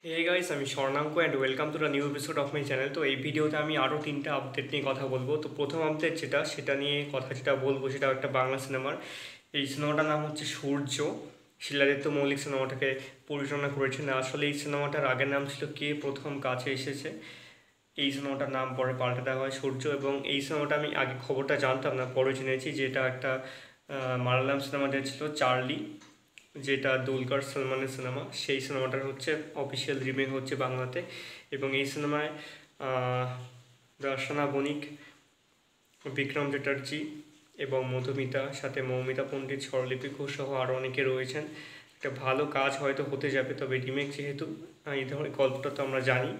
হে guys, আমি Swarnanko and welcome to the new episode of my channel. তো এই ভিডিওতে আমি আরও তিনটা আপডেট নিয়ে কথা বলবো। তো প্রথম আপডেট সেটা নিয়ে যেটা বলবো সেটা একটা বাংলা সিনেমার। এই সিনেমাটার নাম হচ্ছে সূর্য। শিলাদিত্য মৌলিক সিনেমাটাকে পরিচালনা করেছেন। আসলে এই সিনেমাটার আগের নাম ছিল কে প্রথম কাছে এসেছে। এই সিনেমাটার নাম পরে পাল্টে দেওয়া হয় সূর্য। এবং এই সিনেমাটা আমি আগে খবরটা জানতাম না, পরে জেনেছি যে এটা একটা মালায়ালাম সিনেমা ছিল চার্লি, যেটা দুলকার সালমানের সিনেমা। সেই সিনেমাটার হচ্ছে অফিসিয়াল রিমেক হচ্ছে বাংলাতে। এবং এই সিনেমায় দর্শনা বণিক, বিক্রম চ্যাটার্জি এবং মধুমিতা, সাথে মৌমিতা পণ্ডিত, স্বরলিপি ঘোষ সহ আরও অনেকে রয়েছেন। একটা ভালো কাজ হয়তো হতে যাবে, তবে রিমেক যেহেতু এই ধরনের গল্পটা তো আমরা জানি,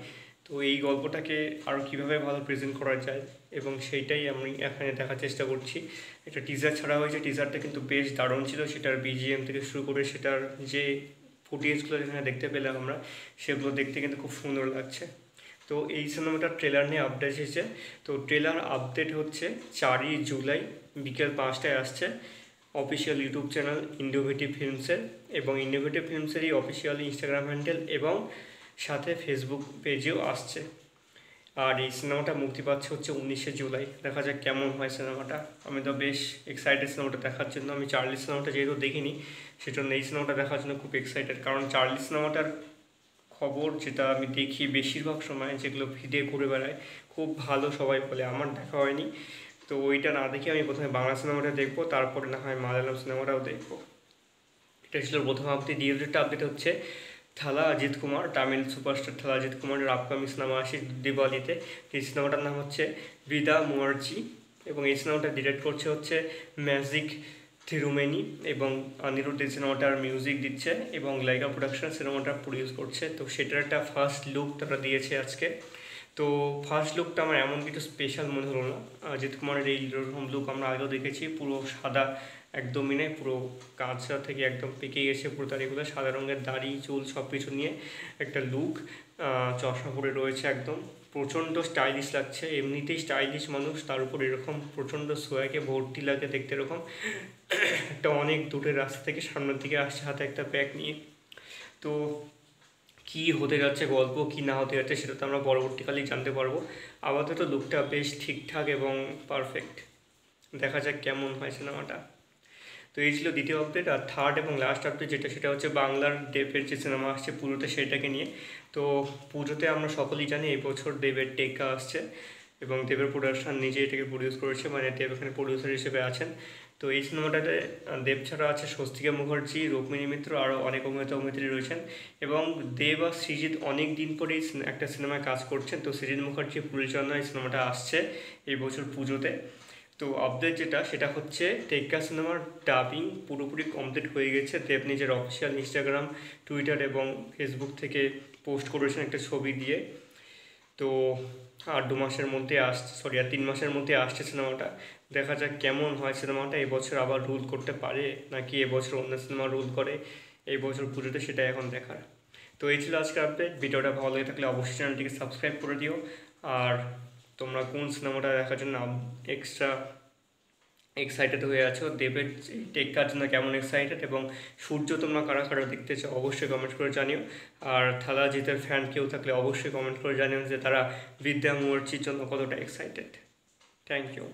তো এই গল্পটাকে আরও কীভাবে ভালো প্রেজেন্ট করা যায় এবং সেইটাই আমি এখানে দেখার চেষ্টা করছি। একটা টিজার ছাড়া হয়েছে, টিজারটা কিন্তু বেশ দারুণ ছিল। সেটার বিজিএম থেকে শুরু করে সেটার যে ফুটেজগুলো যেখানে দেখতে পেলাম আমরা, সেগুলো দেখতে কিন্তু খুব সুন্দর লাগছে। তো এই সিনেমাটার ট্রেলার নিয়ে আপডেট এসেছে। তো ট্রেলার আপডেট হচ্ছে 4ই জুলাই বিকেল 5টায় আসছে অফিসিয়াল ইউটিউব চ্যানেল ইনোভেটিভ ফিল্মসের, এবং ইনোভেটিভ ফিল্মসেরই অফিসিয়াল ইনস্টাগ্রাম হ্যান্ডেল এবং সাথে ফেসবুক পেজেও আসছে। আর এই সিনেমাটা মুক্তি পাচ্ছে হচ্ছে 19শে জুলাই। দেখা যাক কেমন হয় সিনেমাটা। আমি তো বেশ এক্সাইটেড সিনেমাটা দেখার জন্য। আমি চার্লি সিনেমাটা যেহেতু দেখিনি, সেজন্য এই সিনেমাটা দেখার জন্য খুব এক্সাইটেড। কারণ চার্লি সিনেমাটার খবর যেটা আমি দেখি বেশিরভাগ সময়, যেগুলো ভিডিও ঘুরে বেড়ায়, খুব ভালো সবাই বলে। আমার দেখা হয়নি, তো ওইটা না দেখে আমি প্রথমে বাংলা সিনেমাটা দেখবো, তারপরে না হয় মালায়ালাম সিনেমাটাও দেখবো। এটা ছিল প্রথম আপডেট। দ্বিতীয়টা আপডেট হচ্ছে থালা অজিত কুমার, তামিল সুপারস্টার থালা অজিত কুমারের আপকামিং সিনেমা আসে দিওয়ালিতে। এই সিনেমাটার নাম হচ্ছে বিদা মুয়ার্জি, এবং এই সিনেমাটা ডিরেক্ট করছে হচ্ছে ম্যাজিক থিরুমেনি, এবং অনিরুদ্ধ এই সিনেমাটার মিউজিক দিচ্ছে এবং লাইকা প্রোডাকশন সিনেমাটা প্রডিউস করছে। তো সেটার একটা ফার্স্ট লুক তারা দিয়েছে আজকে। তো ফার্স্ট লুকটা আমার এমন কিছু স্পেশাল মনে হলো না। অজিত কুমারের এইরকম লুক আমরা আগেও দেখেছি, পুরো সাদা একদমই নেই, পুরো কাঁচা থেকে একদম পেকে গেছে পুরো দাড়িগুলো, সাদা রঙের দাড়ি চুল সব কিছু নিয়ে একটা লুক। চশমা পরে রয়েছে, একদম প্রচণ্ড স্টাইলিশ লাগছে। এমনিতেই স্টাইলিশ মানুষ, তার উপর এরকম প্রচণ্ড সোয়াকে ভর্তি লাগে দেখতে। এরকম একটা অনেক দূরের রাস্তা থেকে সামনের দিকে আসছে হাতে একটা ব্যাগ নিয়ে। তো কী হতে যাচ্ছে গল্প, কী না হতে যাচ্ছে সেটা তো আমরা পরবর্তীকালেই জানতে পারবো। আপাতত লুকটা বেশ ঠিকঠাক এবং পারফেক্ট। দেখা যাক কেমন হয় সিনেমাটা। তো এই ছিল দ্বিতীয় আপডেট। আর থার্ড এবং লাস্ট আপডেট সেটা হচ্ছে বাংলার দেবের যে সিনেমা আসছে পুজোতে, সেটাকে নিয়ে। তো পুজোতে আমরা সকলেই জানি এই বছর দেবের টেক্কা আসছে, এবং দেবের প্রোডাকশান নিজে এটাকে প্রডিউস করেছে, মানে দেব এখানে প্রডিউসার হিসেবে আছেন। তো এই সিনেমাটাতে দেব ছাড়া আছে স্বস্তিকা মুখার্জি, রুক্মিণী মিত্র, আরও অনেক অভিনেতা অভিনেত্রী রয়েছেন। এবং দেব আর সৃজিত অনেক দিন পরেই একটা সিনেমায় কাজ করছেন। তো সৃজিত মুখার্জি পরিচালনায় সিনেমাটা আসছে এই বছর পুজোতে। তো আপডেট সেটা হচ্ছে টেক্কা সিনেমার ডাবিং পুরোপুরি কমপ্লিট হয়ে গেছে। দেব নিজের অফিসিয়াল ইনস্টাগ্রাম, টুইটার এবং ফেসবুক থেকে পোস্ট করেছেন একটা ছবি দিয়ে। তো আর 3 মাসের মধ্যে আসছে সিনেমাটা। দেখা যাক কেমন হয় সিনেমাটা। এবছর আবার রুল করতে পারে নাকি এবছর অন্য সিনেমা রুল করে এই বছর পুজোতে, সেটা এখন দেখার। তো এই ছিল আজকের আপডেট। ভিডিওটা ভালো লেগে থাকলে অবশ্যই চ্যানেলটিকে সাবস্ক্রাইব করে দিও। আর তোমরা কোন সিনেমাটা দেখার জন্য এক্সট্রা এক্সাইটেড হয়ে আছো, দেবের টেক্কার জন্য কেমন এক্সাইটেড, এবং সূর্য তোমরা কারা কারা দেখতে চাও অবশ্যই কমেন্ট করে জানিও। আর থালা জিতের ফ্যান কেউ থাকলে অবশ্যই কমেন্ট করে জানিও যে তারা বিদ্যা মুখার্জির জন্য কতটা এক্সাইটেড। Thank you.